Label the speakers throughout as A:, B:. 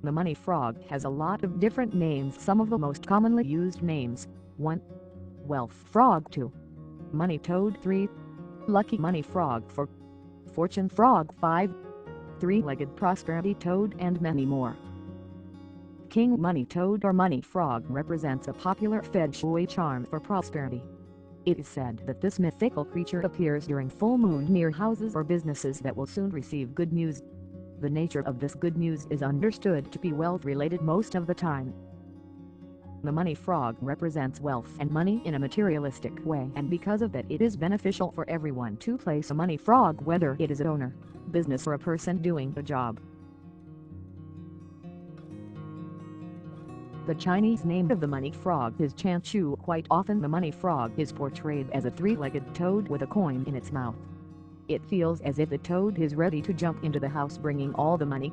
A: The money frog has a lot of different names. Some of the most commonly used names: 1. Wealth frog. 2. Money toad. 3. Lucky money frog. 4. Fortune frog. 5. Three-legged prosperity toad, and many more. King money toad or money frog represents a popular feng shui charm for prosperity. It is said that this mythical creature appears during full moon near houses or businesses that will soon receive good news. The nature of this good news is understood to be wealth-related most of the time. The money frog represents wealth and money in a materialistic way, and because of that it is beneficial for everyone to place a money frog, whether it is an owner, business, or a person doing a job. The Chinese name of the money frog is Chanshu. Quite often the money frog is portrayed as a three-legged toad with a coin in its mouth. It feels as if the toad is ready to jump into the house bringing all the money.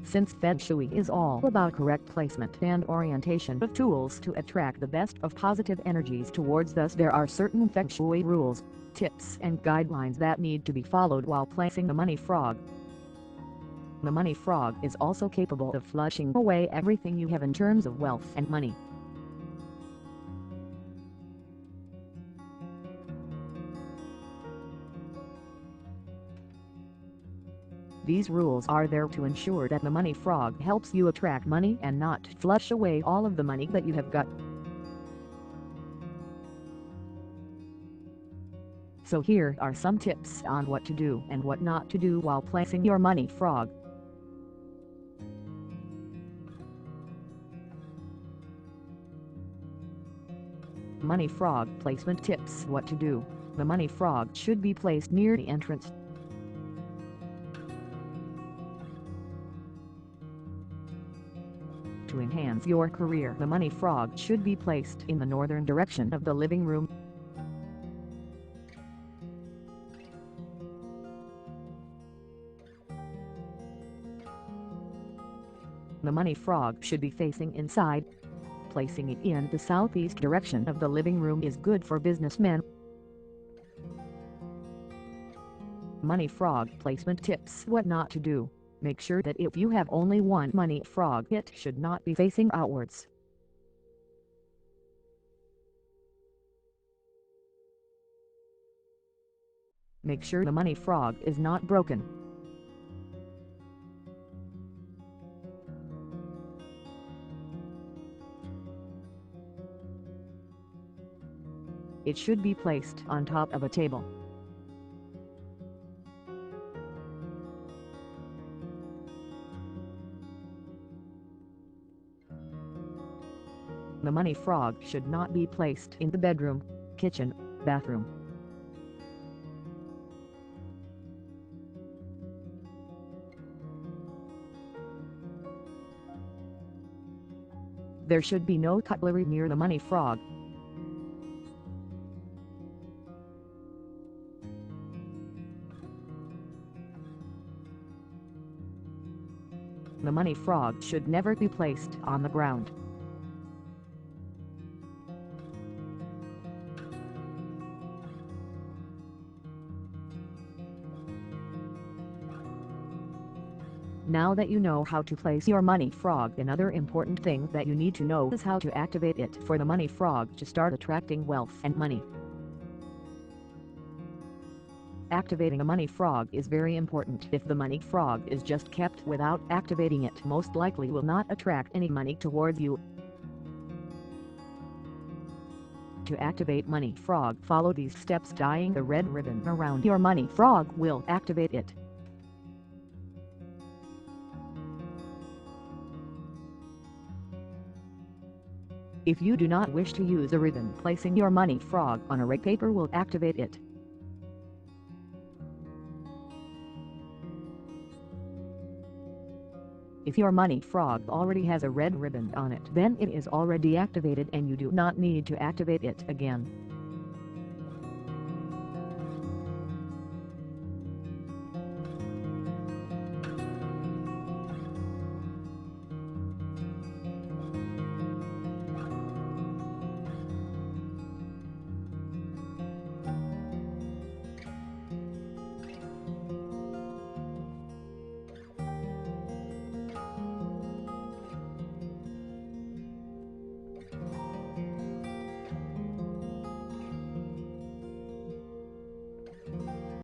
A: Since Feng Shui is all about correct placement and orientation of tools to attract the best of positive energies towards us, there are certain Feng Shui rules, tips and guidelines that need to be followed while placing the money frog. The money frog is also capable of flushing away everything you have in terms of wealth and money. These rules are there to ensure that the money frog helps you attract money and not flush away all of the money that you have got. So here are some tips on what to do and what not to do while placing your money frog. Money frog placement tips. What to do. The money frog should be placed near the entrance. To enhance your career, the money frog should be placed in the northern direction of the living room. The money frog should be facing inside. Placing it in the southeast direction of the living room is good for businessmen. Money frog placement tips. What not to do. Make sure that if you have only one money frog, it should not be facing outwards. Make sure the money frog is not broken. It should be placed on top of a table. The money frog should not be placed in the bedroom, kitchen, bathroom. There should be no cutlery near the money frog. The money frog should never be placed on the ground. Now that you know how to place your money frog, another important thing that you need to know is how to activate it for the money frog to start attracting wealth and money. Activating a money frog is very important. If the money frog is just kept without activating it, most likely will not attract any money towards you. To activate money frog, follow these steps. Tying the red ribbon around your money frog will activate it. If you do not wish to use a ribbon, placing your money frog on a red paper will activate it. If your money frog already has a red ribbon on it, then it is already activated and you do not need to activate it again.